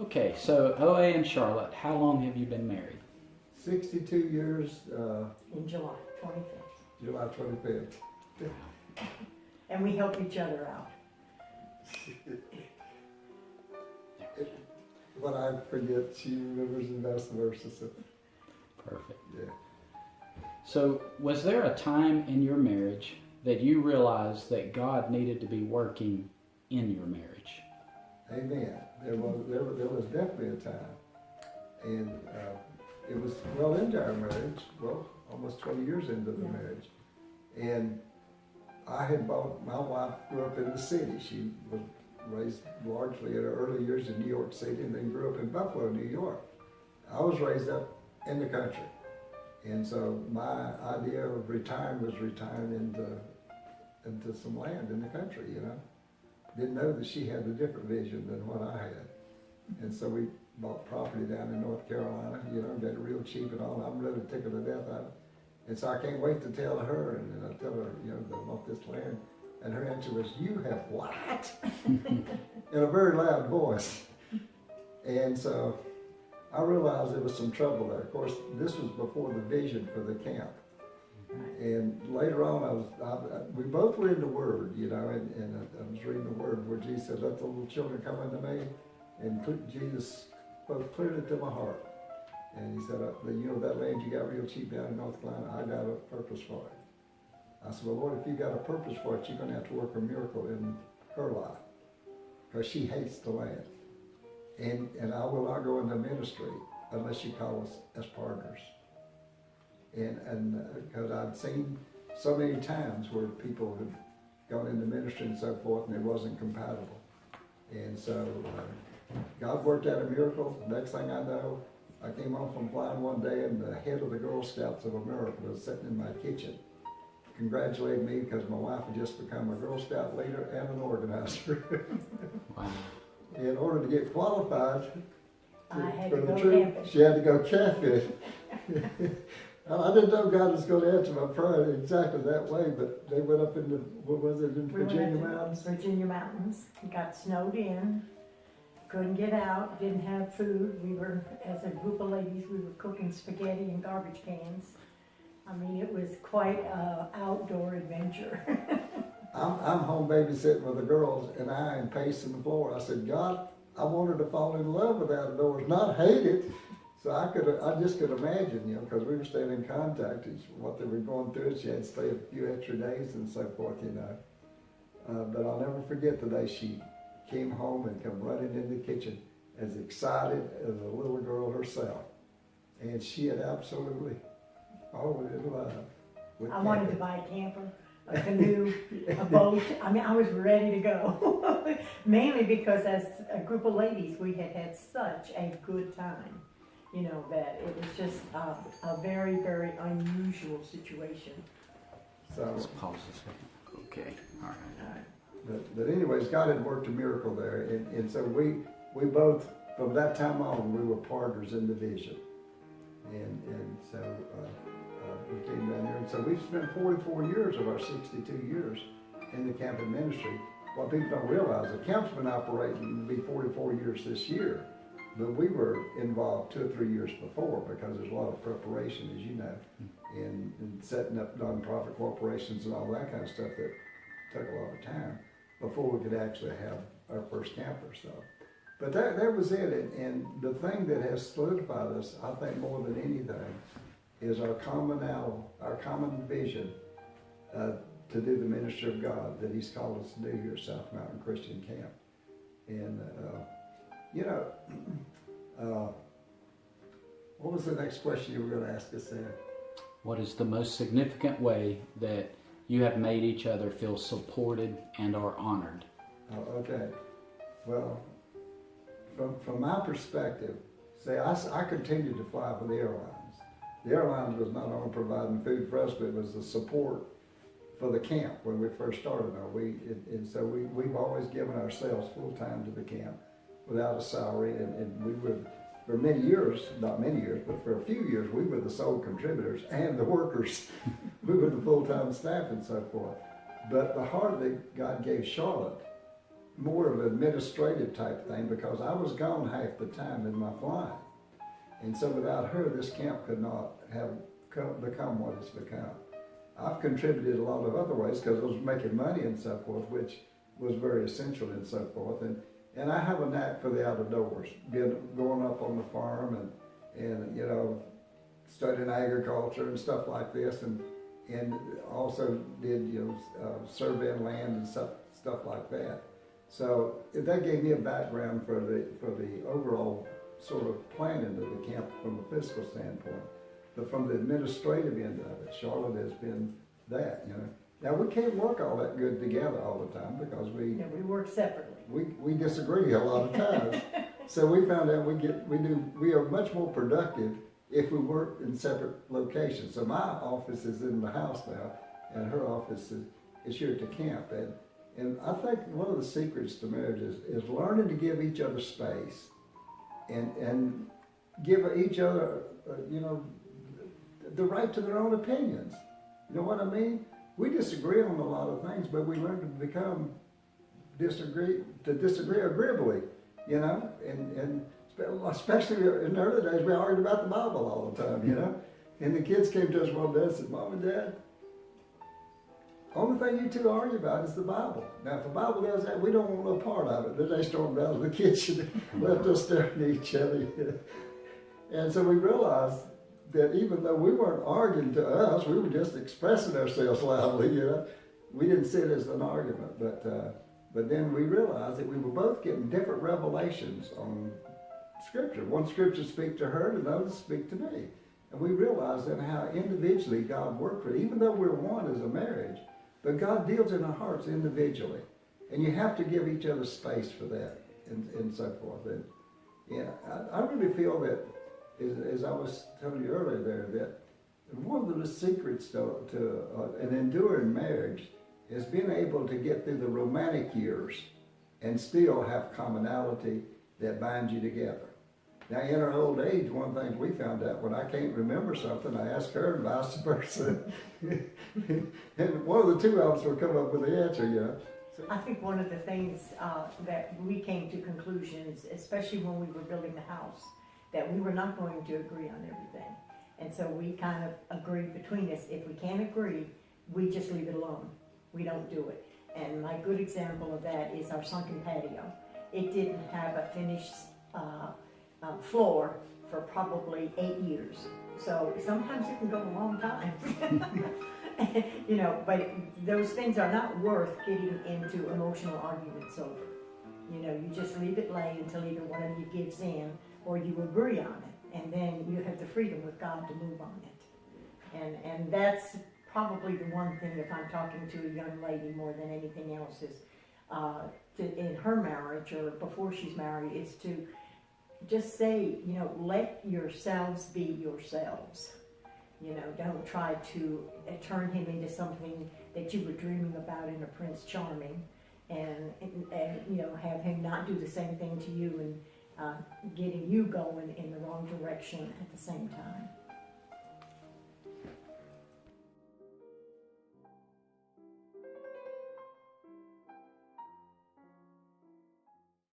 Okay, so OA and Charlotte, how long have you been married? 62 years, In July 25th. July 25th. And we help each other out. What I forget, she remembers and vice versa. So, Perfect. yeah. So, was there a time in your marriage that you realized that God needed to be working in your marriage? Amen. There was definitely a time. And it was well into our marriage, well, almost 20 years into the marriage. And I had bought, my wife grew up in the city. She was raised largely in her early years in New York City and then grew up in Buffalo, New York. I was raised up in the country. And so my idea of retiring was retiring into some land in the country, you know. Didn't know that she had a different vision than what I had. And so we bought property down in North Carolina, you know, got it real cheap and all. I'm really tickled to death out of it. And so I can't wait to tell her, and I tell her, you know, that I want this land. And her answer was, "You have what?" in a very loud voice. And so I realized there was some trouble there. Of course, this was before the vision for the camp. And later on, we both were in the Word, you know, and I was reading the Word where Jesus said, "Let the little children come unto me," and Jesus spoke clearly to my heart. And he said, "You know that land you got real cheap down in North Carolina, I got a purpose for it." I said, "Well, Lord, if you got a purpose for it, you're going to have to work a miracle in her life, because she hates the land. And I will not go into ministry unless you call us as partners." And because I'd seen so many times where people had gone into ministry and so forth, and it wasn't compatible. And so God worked out a miracle. Next thing I know, I came home from flying one day, and the head of the Girl Scouts of America was sitting in my kitchen, congratulating me because my wife had just become a Girl Scout leader and an organizer. Wow. In order to get qualified I had for to the go troop, camping. she had to go catfish. I didn't know God was going to answer my prayer exactly that way, but they went up into, what was it, in We went Virginia up to mountains? Virginia mountains, got snowed in, couldn't get out, didn't have food. We were, as a group of ladies, we were cooking spaghetti in garbage cans. I mean, it was quite an outdoor adventure. I'm home babysitting with the girls, and I am pacing the floor. I said, "God, I want her to fall in love with outdoors, not hate it." So I just could imagine, you know, because we were staying in contact, what they were going through, and she had to stay a few extra days and so forth, you know. But I'll never forget the day she came home and come running in the kitchen as excited as a little girl herself. And she had absolutely fallen in love with I wanted to camping. buy a camper, a canoe, a boat. I mean, I was ready to go. Mainly because as a group of ladies, we had had such a good time. You know, that it was just a very, very unusual situation. So, Let's pause a second. Okay, all right. but anyways, God had worked a miracle there, and so we both, from that time on, we were partners in the vision. And so we came down here, and so we've spent 44 years of our 62 years in the camping ministry. What people don't realize, the camp's been operating to be 44 years this year, but we were involved 2 or 3 years before, because there's a lot of preparation, as you know, in setting up nonprofit corporations and all that kind of stuff that took a lot of time before we could actually have our first camper. So, but that was it. And the thing that has solidified us, I think, more than anything, is our common vision to do the ministry of God that He's called us to do here at South Mountain Christian Camp. And you know, what was the next question you were going to ask us there? What is the most significant way that you have made each other feel supported and are honored? Oh, okay. Well, from my perspective, say I continued to fly for the airlines. The airlines was not only providing food for us, but it was the support for the camp when we first started. And so we've always given ourselves full time to the camp without a salary, and we would, for many years, not many years, but for a few years, we were the sole contributors and the workers. We were the full-time staff and so forth. But the heart that God gave Charlotte more of an administrative type thing because I was gone half the time in my flying. And so without her, this camp could not have become what it's become. I've contributed a lot of other ways because I was making money and so forth, which was very essential and so forth. And I have a knack for the out of doors, going up on the farm and you know, studying agriculture and stuff like this, and also did, you know, surveying land and stuff like that. So that gave me a background for the overall sort of planning of the camp from a fiscal standpoint. But from the administrative end of it, Charlotte has been that, you know. Now, we can't work all that good together all the time because we work separately. we disagree a lot of times. So we found out we are much more productive if we work in separate locations. So my office is in the house now, and her office is here at the camp. And I think one of the secrets to marriage is learning to give each other space and give each other, you know, the right to their own opinions. You know what I mean? We disagree on a lot of things, but we learn to disagree agreeably, you know, and especially in the early days, we argued about the Bible all the time, you know. And the kids came to us one day and said, "Mom and Dad, only thing you two argue about is the Bible. Now, if the Bible does that, we don't want no part of it." Then they stormed out of the kitchen and left us staring at each other. And so we realized that even though we weren't arguing to us, we were just expressing ourselves loudly, you know. We didn't see it as an argument, but then we realized that we were both getting different revelations on Scripture. One Scripture speak to her, and another speak to me. And we realized then how individually God worked for it, even though we're one as a marriage, but God deals in our hearts individually. And you have to give each other space for that and so forth. And yeah, I really feel that, as I was telling you earlier there, that one of the secrets to an enduring marriage is being able to get through the romantic years and still have commonality that binds you together. Now, in our old age, one of the things we found out, when I can't remember something, I ask her and vice versa. And one of the two of us will come up with the answer, you know. I think one of the things that we came to conclusions, especially when we were building the house, that we were not going to agree on everything. And so we kind of agreed between us, if we can't agree, we just leave it alone. We don't do it. And my good example of that is our sunken patio. It didn't have a finished floor for probably 8 years. So sometimes it can go a long time. You know, but those things are not worth getting into emotional arguments over. You know, you just leave it lay until either one of you gives in or you agree on it, and then you have the freedom with God to move on it. And that's probably the one thing, if I'm talking to a young lady more than anything else, is in her marriage or before she's married, is to just say, you know, let yourselves be yourselves. You know, don't try to turn him into something that you were dreaming about in a Prince Charming, and you know, have him not do the same thing to you and getting you going in the wrong direction at the same time.